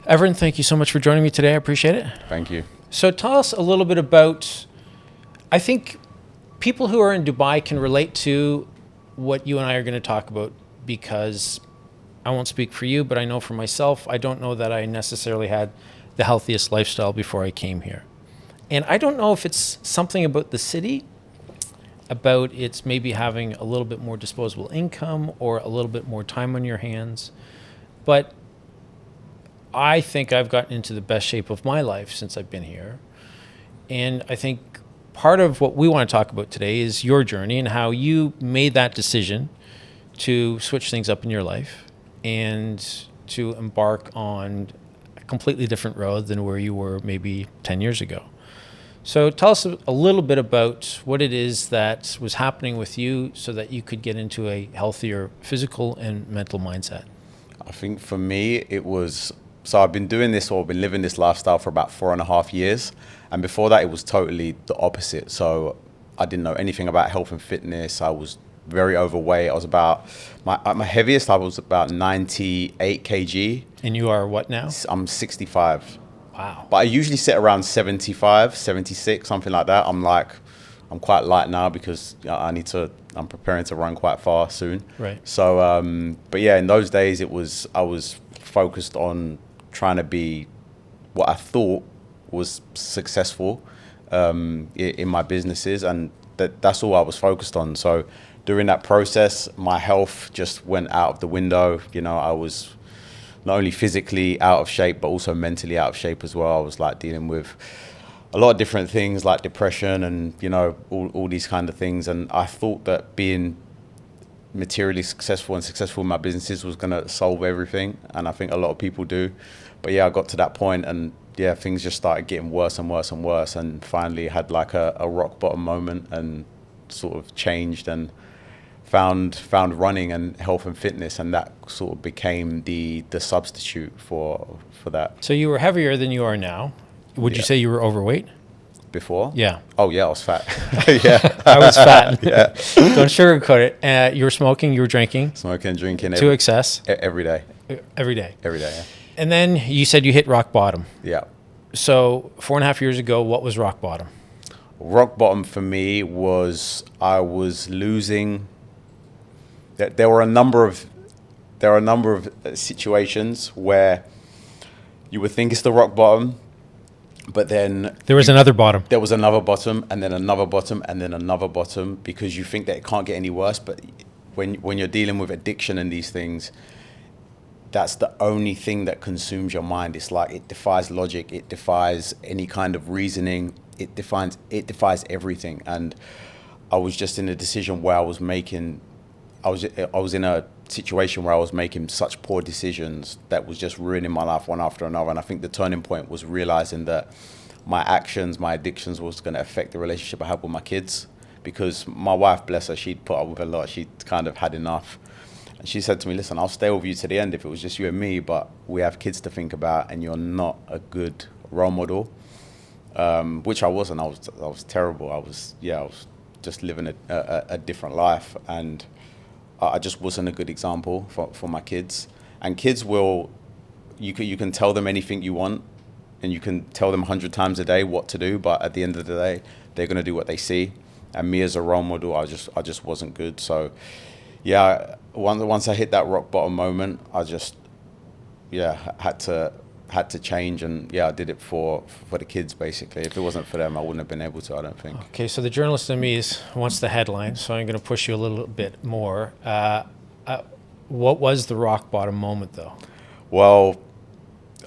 Evren, thank you so much for joining me today. I appreciate it. Thank you. So tell us a little bit about, I think people who are in Dubai can relate to what you and I are going to talk about, because I won't speak for you, but I know for myself, I don't know that I necessarily had the healthiest lifestyle before I came here. And I don't know if it's something about the city, about it's maybe having a little bit more disposable income or a little bit more time on your hands. But I think I've gotten into the best shape of my life since I've been here. And I think part of what we want to talk about today is your journey and how you made that decision to switch things up in your life and to embark on a completely different road than where you were maybe 10 years ago. So tell us a little bit about what it is that was happening with you so that you could get into a healthier physical and mental mindset. I think for me, it was, so I've been doing this or been living this lifestyle for about 4.5 years. And before that, it was totally the opposite. So I didn't know anything about health and fitness. I was very overweight. I was about, my heaviest, I was about 98 kg. And you are what now? I'm 65. Wow. But I usually sit around 75, 76, something like that. I'm quite light now because I'm preparing to run quite far soon. Right. So, but yeah, in those days, I was focused on trying to be what I thought was successful in my businesses, and that's all I was focused on. So during that process, my health just went out of the window. You know, I was not only physically out of shape, but also mentally out of shape as well. I was like dealing with a lot of different things like depression and, you know, all these kind of things. And I thought that being materially successful and successful in my businesses was going to solve everything. And I think a lot of people do. But yeah, I got to that point and yeah, things just started getting worse and worse and worse. And finally had like a rock bottom moment and sort of changed and found running and health and fitness, and that sort of became the substitute for that. So you were heavier than you are now. Would you say you were overweight? Before? Yeah. Oh yeah, I was fat. Yeah. I was fat. Yeah. Don't sugarcoat it. You were smoking, you were drinking. Smoking, drinking. To excess. Every day. Every day. Every day, yeah. And then you said you hit rock bottom. Yeah. So 4.5 years ago, what was rock bottom? Rock bottom for me was I was losing. There are a number of situations where you would think it's the rock bottom, but then there was another bottom. There was another bottom, and then another bottom, and then another bottom, because you think that it can't get any worse. But when you're dealing with addiction and these things, that's the only thing that consumes your mind. It's like it defies logic, it defies any kind of reasoning, it defies everything. And I was just in a decision where I was in a situation where I was making such poor decisions that was just ruining my life one after another. And I think the turning point was realizing that my actions, my addictions was going to affect the relationship I had with my kids, because my wife, bless her, she'd put up with a lot. She'd kind of had enough. And she said to me, listen, I'll stay with you to the end if it was just you and me, but we have kids to think about and you're not a good role model, which I wasn't. I was terrible. I was just living a different life, and I just wasn't a good example for my kids. And kids you can tell them anything you want, and you can tell them 100 times a day what to do, but at the end of the day, they're going to do what they see. And me as a role model, I just wasn't good. So yeah, once I hit that rock bottom moment, I just had to change, and I did it for the kids basically. If it wasn't for them, I wouldn't have been able to, I don't think. Okay, so the journalist in me wants the headline, so I'm going to push you a little bit more. What was the rock bottom moment though? Well,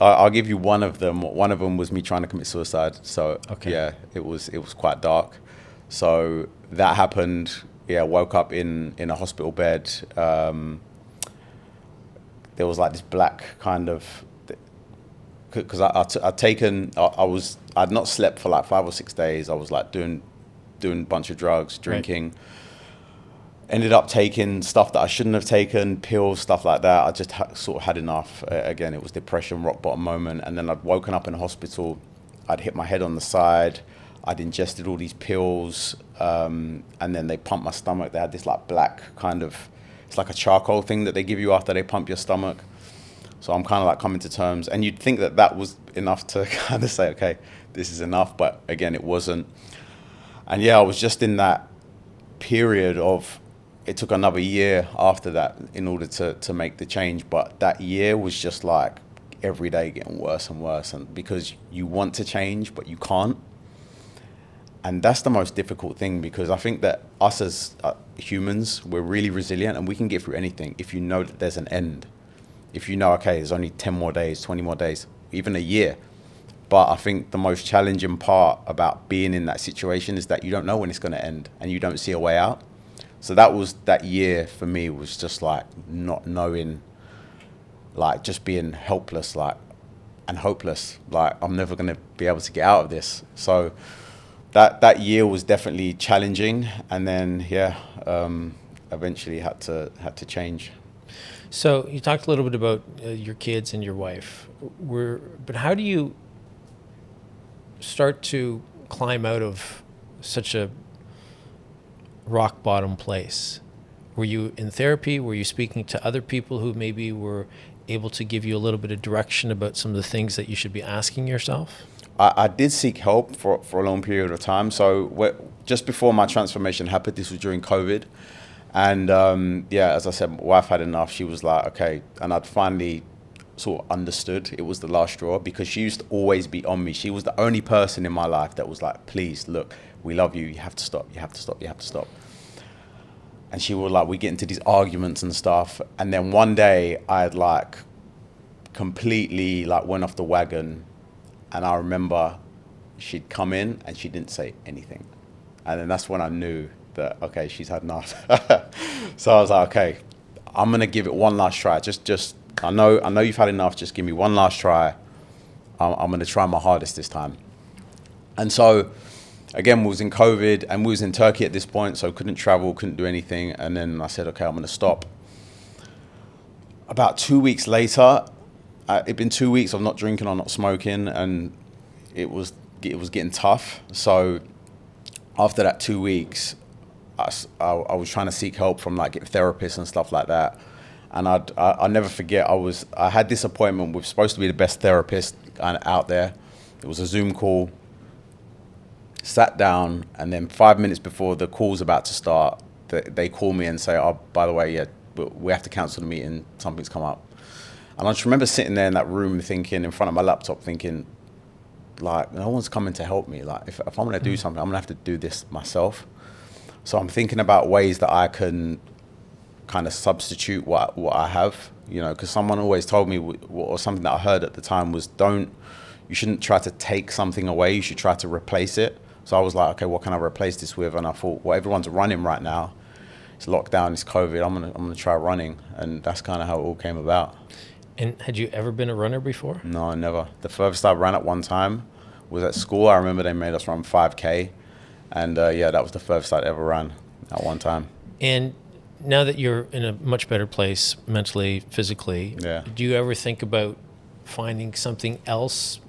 I'll give you one of them. One of them was me trying to commit suicide. So okay. Yeah, it was quite dark. So that happened. Yeah, woke up in a hospital bed. There was like this black kind of, because I'd not slept for like 5 or 6 days. I was like doing a bunch of drugs, drinking. Right. Ended up taking stuff that I shouldn't have taken, pills, stuff like that. I just sort of had enough. Again, it was depression, rock bottom moment. And then I'd woken up in a hospital. I'd hit my head on the side. I'd ingested all these pills, and then they pumped my stomach. They had this like black kind of, it's like a charcoal thing that they give you after they pump your stomach. So I'm kind of like coming to terms, and you'd think that that was enough to kind of say, okay, this is enough. But again, it wasn't. And yeah, I was just in that period of, it took another year after that in order to make the change. But that year was just like every day getting worse and worse. And because you want to change, but you can't. And that's the most difficult thing, because I think that us as humans, we're really resilient and we can get through anything if you know that there's an end. If you know, okay, there's only 10 more days, 20 more days, even a year. But I think the most challenging part about being in that situation is that you don't know when it's going to end and you don't see a way out. So that year for me was just like not knowing, like just being helpless, like, and hopeless. Like, I'm never going to be able to get out of this. So that year was definitely challenging, and then eventually had to change. So you talked a little bit about your kids and your wife. But how do you start to climb out of such a rock bottom place? Were you in therapy? Were you speaking to other people who maybe were able to give you a little bit of direction about some of the things that you should be asking yourself? I did seek help for a long period of time. So just before my transformation happened, this was during COVID. And as I said, my wife had enough. She was like, okay. And I'd finally sort of understood it was the last straw, because she used to always be on me. She was the only person in my life that was like, please, look, we love you. You have to stop. You have to stop. You have to stop. And she would we get into these arguments and stuff. And then one day I had completely went off the wagon. And I remember she'd come in and she didn't say anything. And then that's when I knew that, okay, she's had enough. So I was like, okay, I'm going to give it one last try. Just I know you've had enough. Just give me one last try. I'm going to try my hardest this time. And so, again, we was in COVID and we was in Turkey at this point, so couldn't travel, couldn't do anything. And then I said, okay, I'm going to stop. About 2 weeks later, it'd been 2 weeks of not drinking or not smoking, and it was getting tough. So after that 2 weeks, I was trying to seek help from therapists and stuff like that. And I'll never forget, I had this appointment with supposed to be the best therapist out there. It was a Zoom call. Sat down, and then 5 minutes before the call's about to start, they call me and say, oh, by the way, we have to cancel the meeting. Something's come up. And I just remember sitting there in that room thinking, in front of my laptop, thinking, no one's coming to help me. If I'm going to do something, I'm going to have to do this myself. So I'm thinking about ways that I can kind of substitute what I have, because someone always told me, or something that I heard at the time was, you shouldn't try to take something away, you should try to replace it. So I was like, okay, what can I replace this with? And I thought, well, everyone's running right now. It's lockdown, it's COVID, I'm gonna try running. And that's kind of how it all came about. And had you ever been a runner before? No, never. The furthest I ran at one time was at school. I remember they made us run 5K. And that was the furthest I'd ever ran at one time. And now that you're in a much better place mentally, physically, do you ever think about finding something else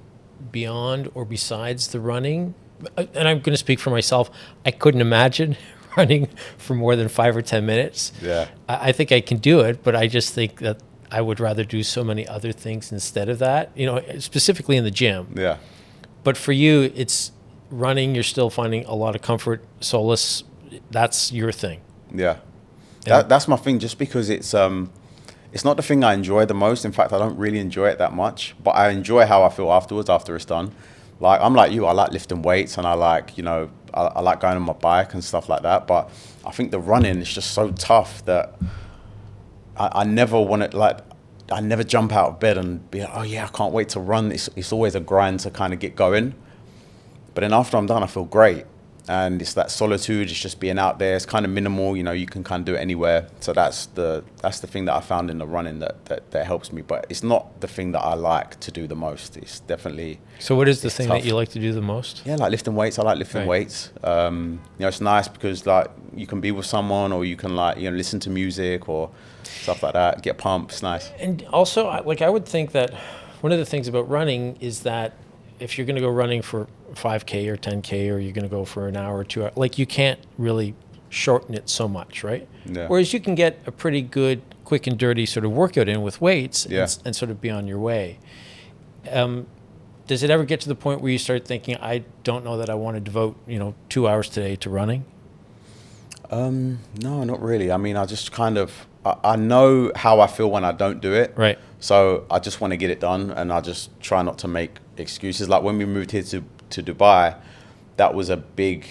beyond or besides the running? And I'm going to speak for myself. I couldn't imagine running for more than 5 or 10 minutes. Yeah. I think I can do it, but I just think that I would rather do so many other things instead of that, specifically in the gym. Yeah. But for you, it's running. You're still finding a lot of comfort, solace. That's your thing. Yeah. That's my thing, just because it's not the thing I enjoy the most. In fact, I don't really enjoy it that much, but I enjoy how I feel afterwards, after it's done. I'm like you, I like lifting weights, and I like, I like going on my bike and stuff like that. But I think the running is just so tough that I never want to, I never jump out of bed and be like, oh yeah, I can't wait to run. It's always a grind to kind of get going. But then after I'm done, I feel great. And it's that solitude, it's just being out there. It's kind of minimal, you can kind of do it anywhere. So that's the thing that I found in the running that helps me. But it's not the thing that I like to do the most. It's definitely. So what is the thing tough. that you like to do the most? Yeah, like lifting weights. I like lifting weights. It's nice because you can be with someone, or you can listen to music or stuff like that. Get pumped. It's nice. And also, I would think that one of the things about running is that if you're going to go running for 5K or 10K, or you're going to go for an hour or 2 hours, you can't really shorten it so much, right? Yeah. Whereas you can get a pretty good quick and dirty sort of workout in with weights Yeah. and sort of be on your way. Does it ever get to the point where you start thinking, I don't know that I want to devote, 2 hours today to running? No, not really. I mean, I just kind of, I know how I feel when I don't do it. Right. So I just want to get it done, and I just try not to make excuses. Like when we moved here to Dubai, that was a big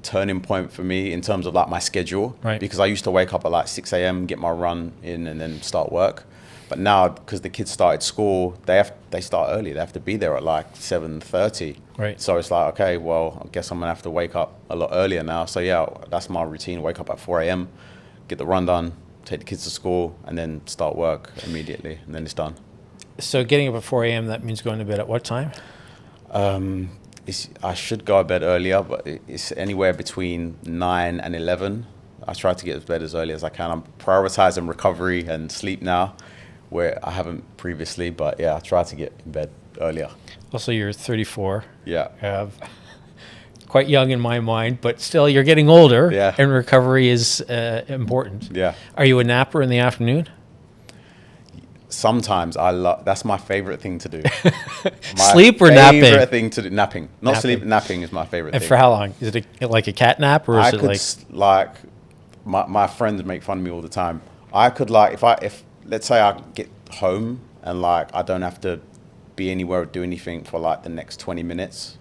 turning point for me in terms of like my schedule. Right. Because I used to wake up at like 6 a.m., get my run in, and then start work. But now, because the kids started school, they start early. They have to be there at like 7:30. Right. So it's like, okay, well, I guess I'm gonna have to wake up a lot earlier now. So yeah, that's my routine. Wake up at 4 a.m., get the run done, take the kids to school, and then start work immediately, and then it's done. So getting up at 4 a.m., that means going to bed at what time? I should go to bed earlier, but it's anywhere between 9 and 11. I try to get to bed as early as I can. I'm prioritizing recovery and sleep now, where I haven't previously. But yeah, I try to get in bed earlier. Also, you're 34. Yeah. Quite young in my mind, but still, you're getting older, Yeah. and recovery is important. Yeah. Are you a napper in the afternoon? Sometimes that's my favorite thing to do. Sleep or napping? Favorite thing to do, napping. Not Napping. sleep, napping is my favorite And thing. for how long? Is it like a cat nap, or is it like? My friends make fun of me all the time. I could if let's say I get home and like I don't have to be anywhere or do anything for like the next 20 minutes,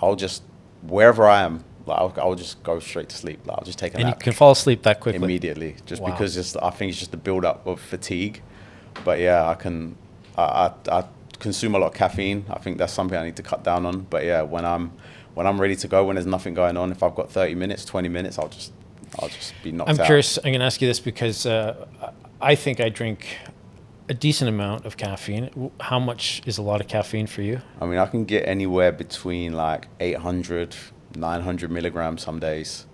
I'll just wherever I am, like I'll just go straight to sleep. Like I'll just take a And you nap can fall asleep that quickly? immediately, just Wow. because I think it's just the build up of fatigue. But yeah, I consume a lot of caffeine. I think that's something I need to cut down on. But yeah, when I'm ready to go, when there's nothing going on, if I've got 30 minutes, 20 minutes, I'll just be knocked out. I'm curious. I'm going to ask you this because I think I drink a decent amount of caffeine. How much is a lot of caffeine for you? I mean, I can get anywhere between like 800, 900 milligrams some days,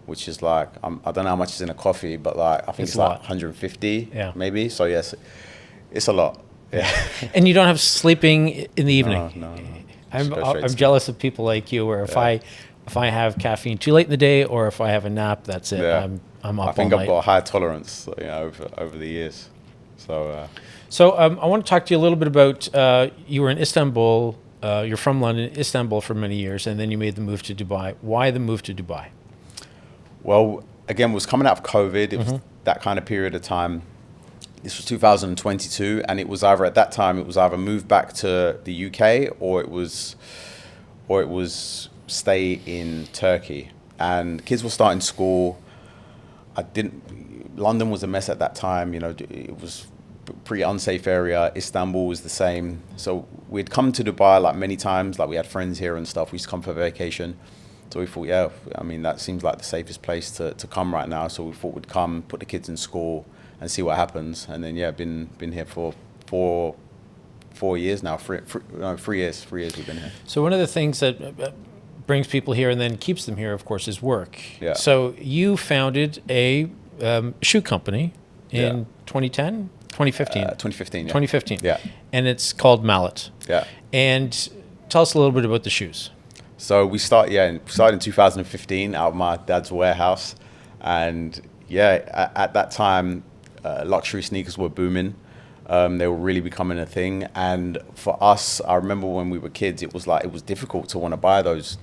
which is like, I don't know how much is in a coffee, but like, I think it's a like lot. 150 Yeah. maybe. So yes, it's a lot. Yeah. And you don't have sleeping in the evening? No. I'm Just go straight to sleep. jealous of people like you, where if I have caffeine too late in the day, or if I have a nap, that's it. Yeah. I'm up I think all I've night. got a high tolerance, over the years. So I want to talk to you a little bit about, you were in Istanbul, you're from London, Istanbul for many years, and then you made the move to Dubai. Why the move to Dubai? well, again, it was coming out of COVID. It was that kind of period of time. This was 2022, and it was either at that time move back to the UK or it was stay in Turkey. And kids were starting school. London was a mess at that time. It was a pretty unsafe area. Istanbul was the same. So we'd come to Dubai like many times. Like we had friends here and stuff. We used to come for vacation. So we thought, that seems like the safest place to come right now. So we thought we'd come, put the kids in school, and see what happens. And then been here for 4 years now. 3 years we've been here. So one of the things that brings people here and then keeps them here, of course, is work. Yeah. So you founded a shoe company in 2010, 2015? 2015. Yeah. 2015. Yeah. And it's called Mallet. Yeah. And tell us a little bit about the shoes. So we started in 2015 out of my dad's warehouse, and at that time, luxury sneakers were booming. They were really becoming a thing, and for us, I remember when we were kids, it was difficult to want to buy those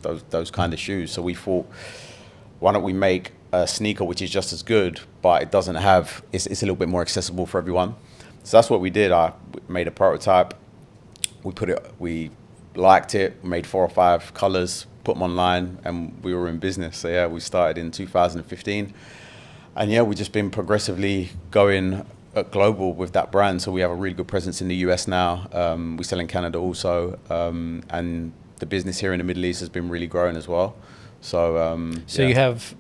kind of shoes. So we thought, why don't we make a sneaker which is just as good, but it's a little bit more accessible for everyone. So that's what we did. I made a prototype. We liked it, made 4 or 5 colors, put them online, and we were in business. So we started in 2015, and we've just been progressively going global with that brand. So we have a really good presence in the US now. We sell in Canada also, and the business here in the Middle East has been really growing as well. So you have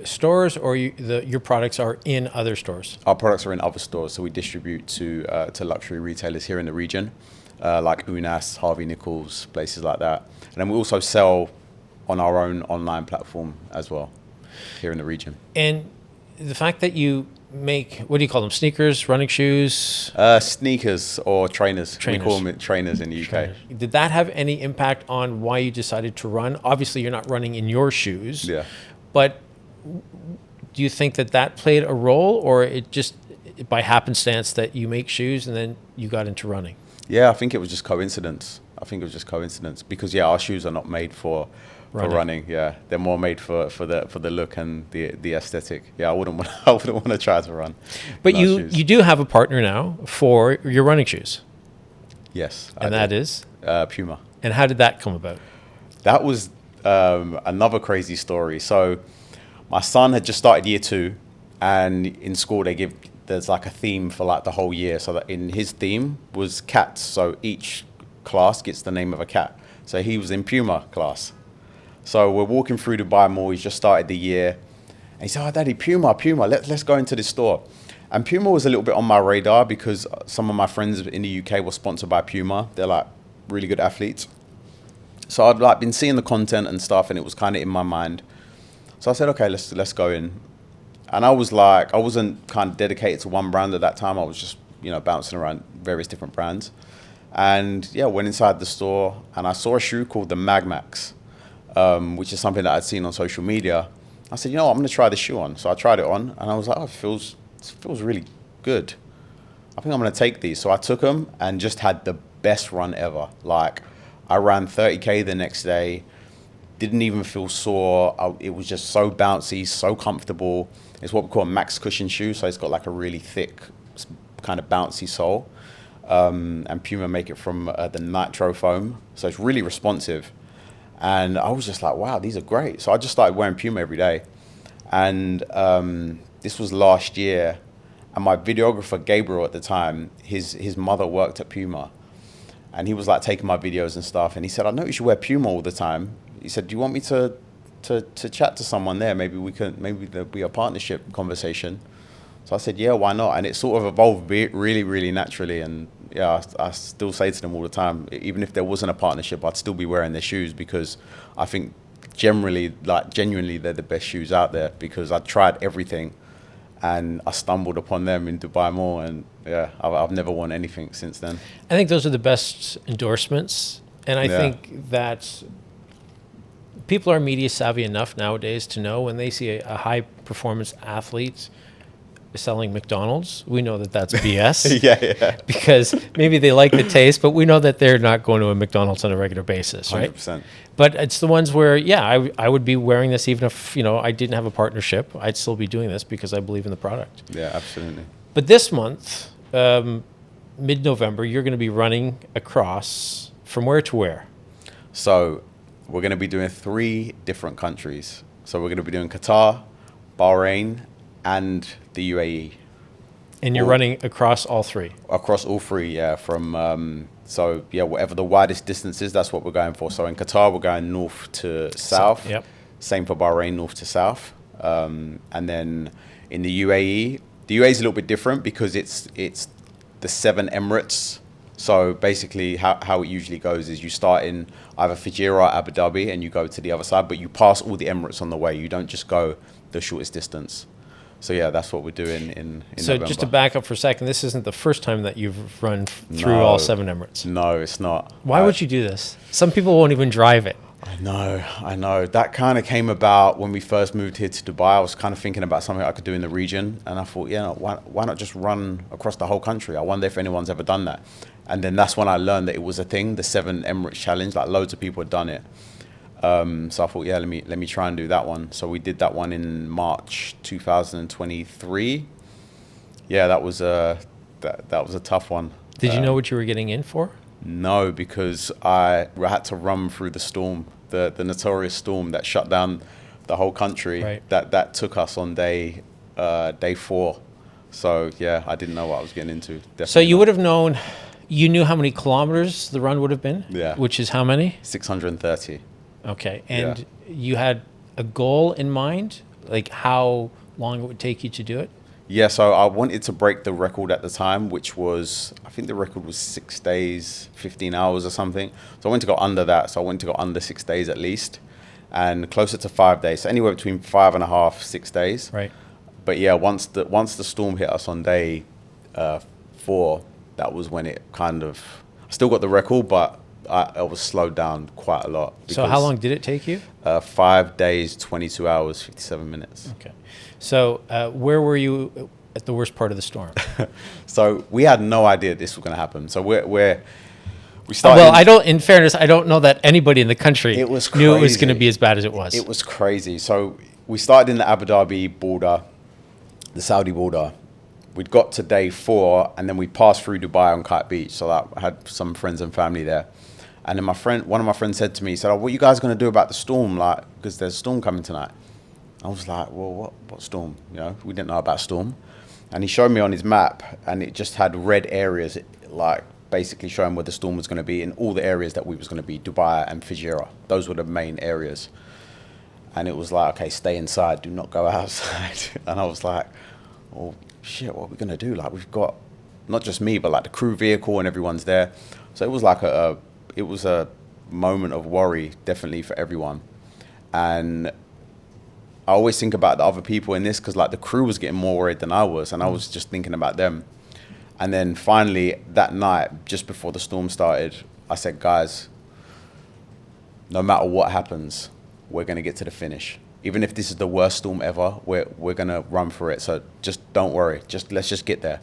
stores, or your products are in other stores? Our products are in other stores, so we distribute to luxury retailers here in the region. Like Unas, Harvey Nichols, places like that. And then we also sell on our own online platform as well here in the region. And the fact that you make, what do you call them, sneakers, running shoes? Sneakers or trainers. We call them trainers in the UK. Trainers. Did that have any impact on why you decided to run? Obviously, you're not running in your shoes. Yeah. But do you think that played a role, or by happenstance that you make shoes and then you got into running? Yeah, I think it was just coincidence. Because our shoes are not made for running. Yeah, they're more made for the look and the aesthetic. Yeah, I wouldn't want to try to run. But in our shoes. you do have a partner now for your running shoes. Yes, And that is? Puma. And how did that come about? That was another crazy story. So my son had just started year 2, and in school there's like a theme for like the whole year. So that in his theme was cats. So each class gets the name of a cat. So he was in Puma class. So we're walking through Dubai Mall. He's just started the year, and he said, "Oh, Daddy, Puma. Let's go into this store." And Puma was a little bit on my radar because some of my friends in the UK were sponsored by Puma. They're like really good athletes. So I'd like been seeing the content and stuff, and it was kind of in my mind. So I said, "Okay, let's go in." And I was like, I wasn't kind of dedicated to one brand at that time. I was just bouncing around various different brands. And yeah, went inside the store, and I saw a shoe called the Mag Max, which is something that I'd seen on social media. I said, I'm going to try this shoe on. So I tried it on, and I was like, oh, it feels really good. I think I'm going to take these. So I took them and just had the best run ever. Like, I ran 30K the next day, didn't even feel sore. It was just so bouncy, so comfortable. It's what we call a max cushion shoe. So it's got like a really thick, kind of bouncy sole. And Puma make it from the nitro foam. So it's really responsive. And I was just like, wow, these are great. So I just started wearing Puma every day. And this was last year. And my videographer, Gabriel, at the time, his mother worked at Puma. And he was like taking my videos and stuff. And he said, I noticed you wear Puma all the time. He said, do you want me to chat to someone there? Maybe there'll be a partnership conversation. So I said, yeah, why not? And it sort of evolved really, really naturally. And yeah, I still say to them all the time, even if there wasn't a partnership, I'd still be wearing their shoes because I think genuinely, they're the best shoes out there because I tried everything and I stumbled upon them in Dubai Mall. And yeah, I've never worn anything since then. I think those are the best endorsements. And I think that people are media savvy enough nowadays to know when they see a high performance athlete selling McDonald's, we know that that's BS. yeah. Because maybe they like the taste, but we know that they're not going to a McDonald's on a regular basis, right? 100%. But it's the ones where, I would be wearing this even if, I didn't have a partnership. I'd still be doing this because I believe in the product. Yeah, absolutely. But this month, mid-November, you're going to be running across from where to where? So we're going to be doing 3 different countries. So we're going to be doing Qatar, Bahrain, and the UAE. And you're running across all 3? Across all 3, yeah. From whatever the widest distance is, that's what we're going for. So in Qatar, we're going north to south. Yep. Same for Bahrain, north to south. And then in the UAE is a little bit different because it's the 7 emirates. So basically how it usually goes is you start in either Fujairah or Abu Dhabi and you go to the other side, but you pass all the emirates on the way. You don't just go the shortest distance. So yeah, that's what we're doing in So November. just to back up for a second, this isn't the first time that you've run through all 7 emirates. No, it's not. Why would you do this? Some people won't even drive it. I know. That kind of came about when we first moved here to Dubai. I was kind of thinking about something I could do in the region. And I thought, why not just run across the whole country? I wonder if anyone's ever done that. And then that's when I learned that it was a thing, the 7 Emirates Challenge. Like loads of people had done it. So I thought, let me try and do that one. So we did that one in March 2023. Yeah, that was a tough one. Did you know what you were getting in for? No, because I had to run through the storm, the notorious storm that shut down the whole country. Right. That took us on day 4. So yeah, I didn't know what I was getting into. Definitely So you not. would have known, you knew how many kilometers the run would have been? Yeah. Which is how many? 630. Okay. And you had a goal in mind, like how long it would take you to do it? Yeah, so I wanted to break the record at the time, which was, I think the record was 6 days, 15 hours or something. So I wanted to go under that. So I wanted to go under 6 days at least and closer to 5 days. So anywhere between 5.5, 6 days. Right. But yeah, once the storm hit us on day 4, that was when it kind of, I still got the record, but I was slowed down quite a lot. So how long did it take you? 5 days, 22 hours, 57 minutes. Okay. So where were you at the worst part of the storm? So we had no idea this was going to happen. So we started. Well, in fairness, I don't know that anybody in the country It was knew it was going to crazy. be as bad as it was. It was crazy. So we started in the Abu Dhabi border, the Saudi border. We'd got to day 4, and then we passed through Dubai on Kite Beach. So I had some friends and family there. And then one of my friends said to me, he said, "Oh, what are you guys going to do about the storm? Like, because there's a storm coming tonight." I was like, "Well, what storm? You know, we didn't know about storm." And he showed me on his map, and it just had red areas, like basically showing where the storm was going to be in all the areas that we was going to be, Dubai and Fujairah. Those were the main areas. And it was like, okay, stay inside, do not go outside. And I was like, "Oh shit, what are we going to do? Like, we've got not just me, but like the crew vehicle and everyone's there." So it was like it was a moment of worry, definitely for everyone. And I always think about the other people in this, because like the crew was getting more worried than I was, and I was just thinking about them. And then finally that night, just before the storm started, I said, "Guys, no matter what happens, we're going to get to the finish. Even if this is the worst storm ever, we're going to run for it. So just don't worry. Let's just get there."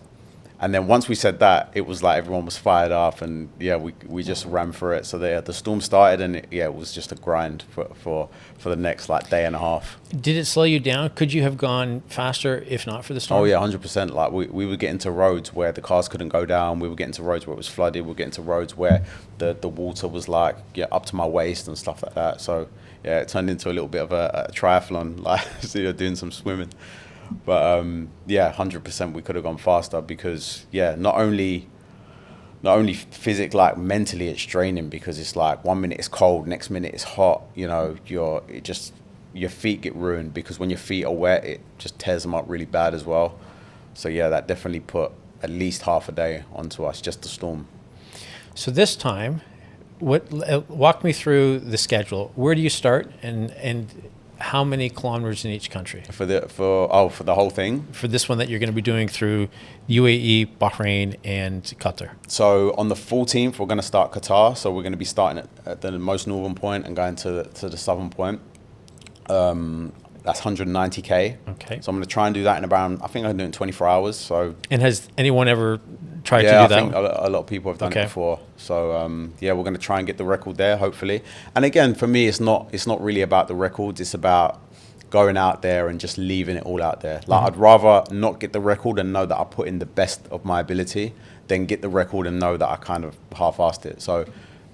And then once we said that, it was like everyone was fired up, and yeah, we just ran for it. So the storm started, and it was just a grind for the next like day and a half. Did it slow you down? Could you have gone faster if not for the storm? Oh yeah, 100%. Like we were getting to roads where the cars couldn't go down. We were getting to roads where it was flooded. We were getting to roads where the water was like up to my waist and stuff like that. So yeah, it turned into a little bit of a triathlon, like so you're doing some swimming. But yeah, 100% we could have gone faster, because yeah, not only physically, like mentally it's draining, because it's like 1 minute it's cold, next minute it's hot, you know, your feet get ruined, because when your feet are wet it just tears them up really bad as well. So yeah, that definitely put at least half a day onto us, just the storm. So this time, walk me through the schedule. Where do you start, and how many kilometers in each country? For the whole thing? For this one that you're going to be doing through UAE, Bahrain, and Qatar. So on the 14th, we're going to start Qatar. So we're going to be starting at the most northern point and going to the southern point. That's 190k. Okay. So I'm going to try and do that in about, I think I'm doing 24 hours. So. And has anyone ever tried to do Yeah, I that? think a lot of people have done Okay. it before. So yeah, we're going to try and get the record there, hopefully. And again, for me, it's not really about the records. It's about going out there and just leaving it all out there. Like I'd rather not get the record and know that I put in the best of my ability than get the record and know that I kind of half-assed it. So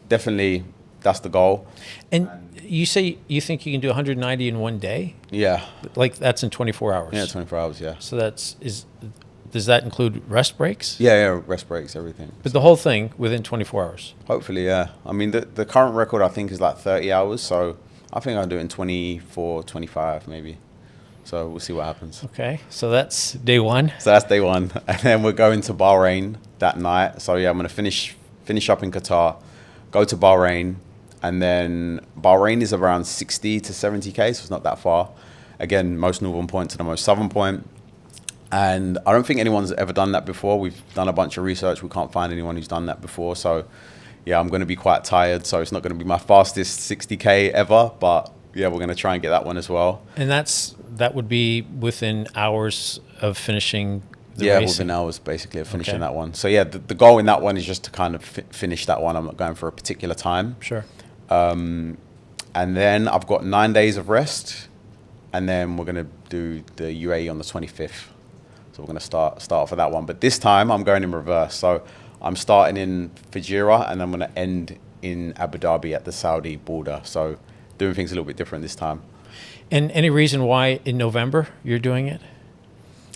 definitely that's the goal. And you say you think you can do 190 in one day? Yeah. Like that's in 24 hours? Yeah, 24 hours, yeah. So does that include rest breaks? Yeah, rest breaks, everything. But the whole thing within 24 hours? Hopefully, yeah. I mean, the current record, I think, is like 30 hours. So I think I'll do it in 24, 25 maybe. So we'll see what happens. Okay, so that's day one. So that's day one. And then we're going to Bahrain that night. So yeah, I'm going to finish up in Qatar, go to Bahrain. And then Bahrain is around 60 to 70k, so it's not that far. Again, most northern point to the most southern point. And I don't think anyone's ever done that before. We've done a bunch of research. We can't find anyone who's done that before. So yeah, I'm going to be quite tired. So it's not going to be my fastest 60k ever. But yeah, we're going to try and get that one as well. And that would be within hours of finishing the Yeah, race? within hours basically of finishing Okay. that one. So yeah, the goal in that one is just to kind of finish that one. I'm not going for a particular time. Sure. And then I've got 9 days of rest, and then we're going to do the UAE on the 25th. So we're going to start off with that one. But this time I'm going in reverse. So I'm starting in Fujairah, and I'm going to end in Abu Dhabi at the Saudi border. So doing things a little bit different this time. And any reason why in November you're doing it?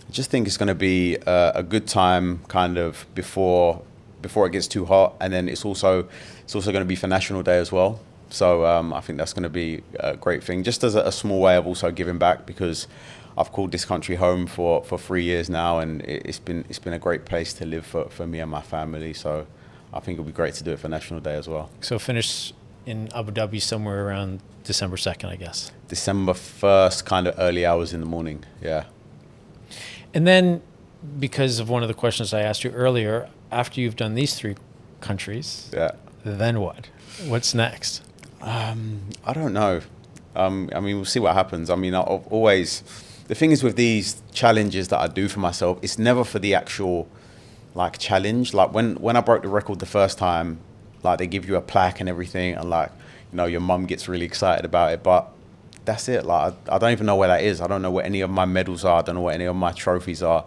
I just think it's going to be a good time kind of before it gets too hot. And then it's also going to be for National Day as well. So I think that's going to be a great thing, just as a small way of also giving back, because I've called this country home for 3 years now, and it's been a great place to live for me and my family. So I think it'll be great to do it for National Day as well. So finish in Abu Dhabi somewhere around December 2nd, I guess. December 1st, kind of early hours in the morning, yeah. And then, because of one of the questions I asked you earlier, after you've done these 3 countries, Yeah. then what? What's next? I don't know. I mean, we'll see what happens. I mean, I've always the thing is with these challenges that I do for myself, it's never for the actual like challenge. Like when I broke the record the first time, like they give you a plaque and everything, and like, you know, your mum gets really excited about it, but that's it. Like I don't even know where that is. I don't know where any of my medals are. I don't know where any of my trophies are.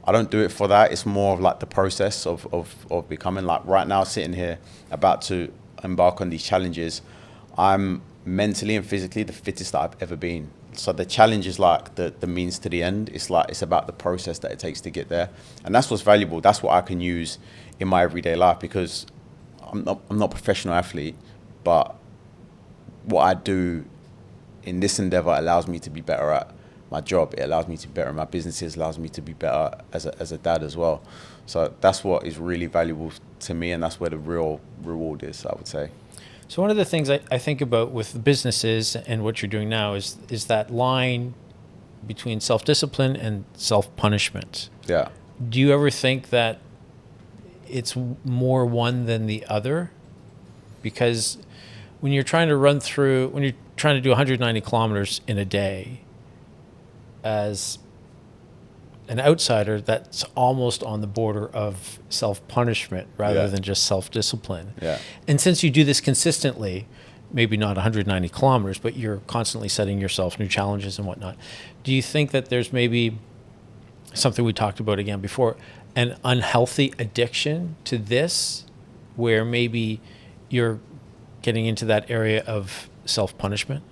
I don't do it for that. It's more of like the process of becoming, like right now sitting here about to embark on these challenges. I'm mentally and physically the fittest that I've ever been. So the challenge is like the means to the end. It's like, it's about the process that it takes to get there. And that's what's valuable. That's what I can use in my everyday life, because I'm not a professional athlete, but what I do in this endeavor allows me to be better at my job. It allows me to be better at my businesses, allows me to be better as a dad as well. So that's what is really valuable to me, and that's where the real reward is, I would say. So one of the things I think about with businesses and what you're doing now is that line between self-discipline and self-punishment. Yeah. Do you ever think that it's more one than the other? Because when you're trying to do 190 kilometers in a day, as an outsider, that's almost on the border of self-punishment rather than just self-discipline. Yeah. And since you do this consistently, maybe not 190 kilometers, but you're constantly setting yourself new challenges and whatnot, do you think that there's maybe something we talked about again before, an unhealthy addiction to this, where maybe you're getting into that area of self-punishment?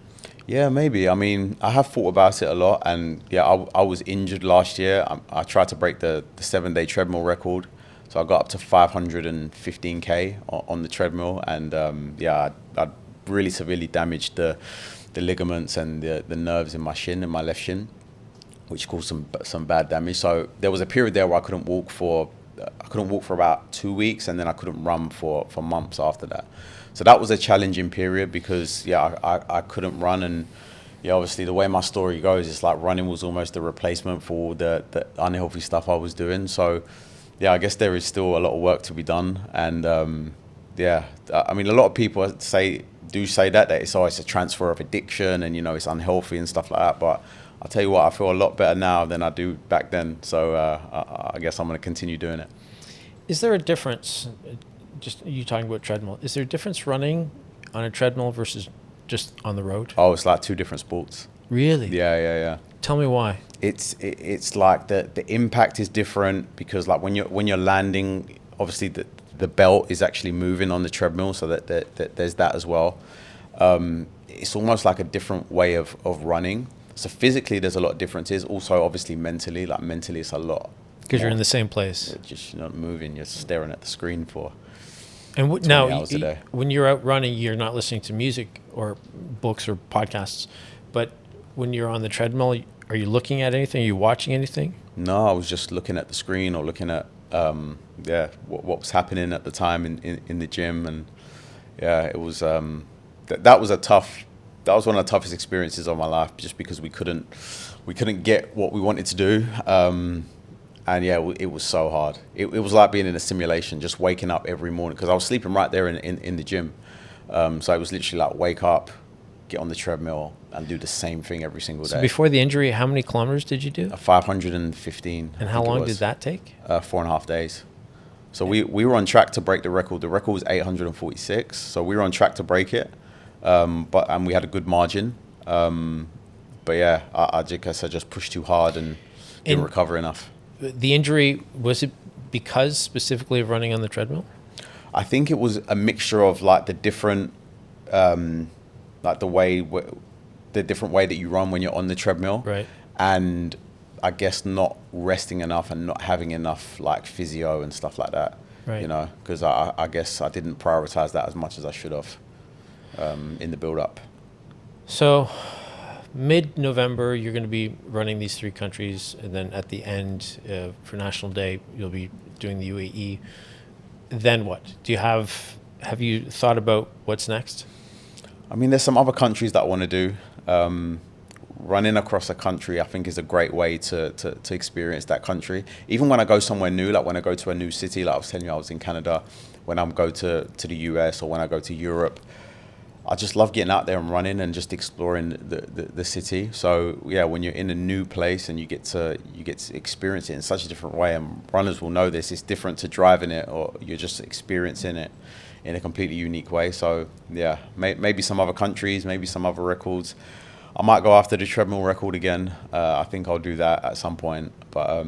Yeah, maybe. I mean, I have thought about it a lot, and yeah, I was injured last year. I tried to break the 7-day treadmill record, so I got up to 515k on the treadmill, and I really severely damaged the ligaments and the nerves in my shin, in my left shin, which caused some bad damage. So there was a period there where I couldn't walk for about 2 weeks, and then I couldn't run for months after that. So that was a challenging period, because I couldn't run, and obviously the way my story goes, it's like running was almost a replacement for all the unhealthy stuff I was doing. So I guess there is still a lot of work to be done, and I mean, a lot of people do say that it's always a transfer of addiction, and it's unhealthy and stuff like that. But I'll tell you what, I feel a lot better now than I do back then. So I guess I'm going to continue doing it. Is there a difference? Just you talking about treadmill, is there a difference running on a treadmill versus just on the road? Oh, it's like two different sports. Really? Yeah. Tell me why. It's like the impact is different, because like when you're landing, obviously the belt is actually moving on the treadmill, so that there's that as well. It's almost like a different way of running. So physically there's a lot of differences. Also, obviously mentally it's a lot. Because you're in the same place. You're not moving, you're staring at the screen for. And now, when you're out running, you're not listening to music or books or podcasts. But when you're on the treadmill, are you looking at anything? Are you watching anything? No, I was just looking at the screen, or looking at what was happening at the time in the gym, and it was that was one of the toughest experiences of my life, just because we couldn't get what we wanted to do. And it was so hard. It was like being in a simulation, just waking up every morning, because I was sleeping right there in the gym. So it was literally like wake up, get on the treadmill, and do the same thing every single day. So before the injury, how many kilometers did you do? 515. And how long did that take? 4.5 days. So we were on track to break the record. The record was 846. So we were on track to break it. And we had a good margin. But yeah, I guess I just pushed too hard and didn't recover enough. The injury, was it because specifically of running on the treadmill? I think it was a mixture of like the different, like the different way that you run when you're on the treadmill, right? And I guess not resting enough and not having enough like physio and stuff like that, right? Because I guess I didn't prioritize that as much as I should have in the build up. So mid-November, you're going to be running these 3 countries, and then at the end for National Day, you'll be doing the UAE. Then what? Have you thought about what's next? I mean, there's some other countries that I want to do. Running across a country, I think, is a great way to experience that country. Even when I go somewhere new, like when I go to a new city, like I was telling you, I was in Canada. When I go to the US, or when I go to Europe, I just love getting out there and running and just exploring the city. So yeah, when you're in a new place and you get to experience it in such a different way, and runners will know this, it's different to driving it, or you're just experiencing it in a completely unique way. So yeah, maybe some other countries, maybe some other records. I might go after the treadmill record again. I think I'll do that at some point. But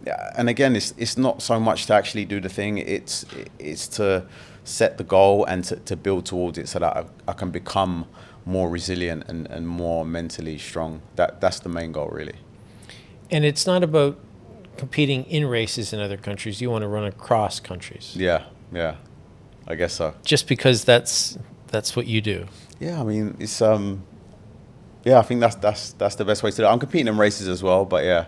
yeah, and again, it's not so much to actually do the thing. It's to set the goal and to build towards it so that I can become more resilient and more mentally strong. That's the main goal, really. And it's not about competing in races in other countries. You want to run across countries. Yeah, I guess so. Just because that's what you do. Yeah, I mean, it's yeah, I think that's the best way to do it. I'm competing in races as well, but yeah,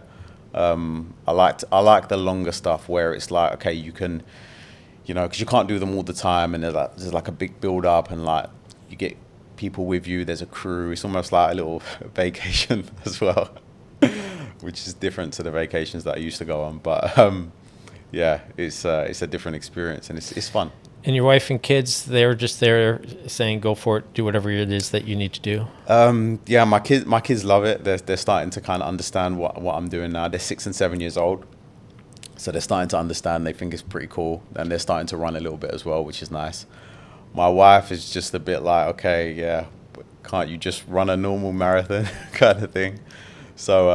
I like the longer stuff where it's like, okay, you can, because you can't do them all the time, and there's like a big build up, and like you get people with you. There's a crew. It's almost like a little vacation as well, which is different to the vacations that I used to go on. But yeah, it's a different experience, and it's fun. And your wife and kids, they're just there saying, "Go for it, do whatever it is that you need to do." Yeah, my kids love it. They're starting to kind of understand what I'm doing now. They're 6 and 7 years old, so they're starting to understand. They think it's pretty cool, and they're starting to run a little bit as well, which is nice. My wife is just a bit like, okay, yeah, but can't you just run a normal marathon kind of thing? So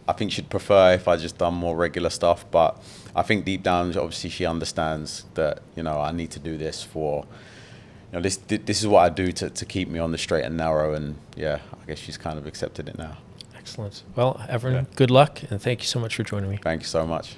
I think she'd prefer if I just done more regular stuff, but I think deep down, obviously, she understands that I need to do this for this is what I do to keep me on the straight and narrow, and yeah, I guess she's kind of accepted it now. Excellent. Well, Evren, good luck, and thank you so much for joining me. Thank you so much.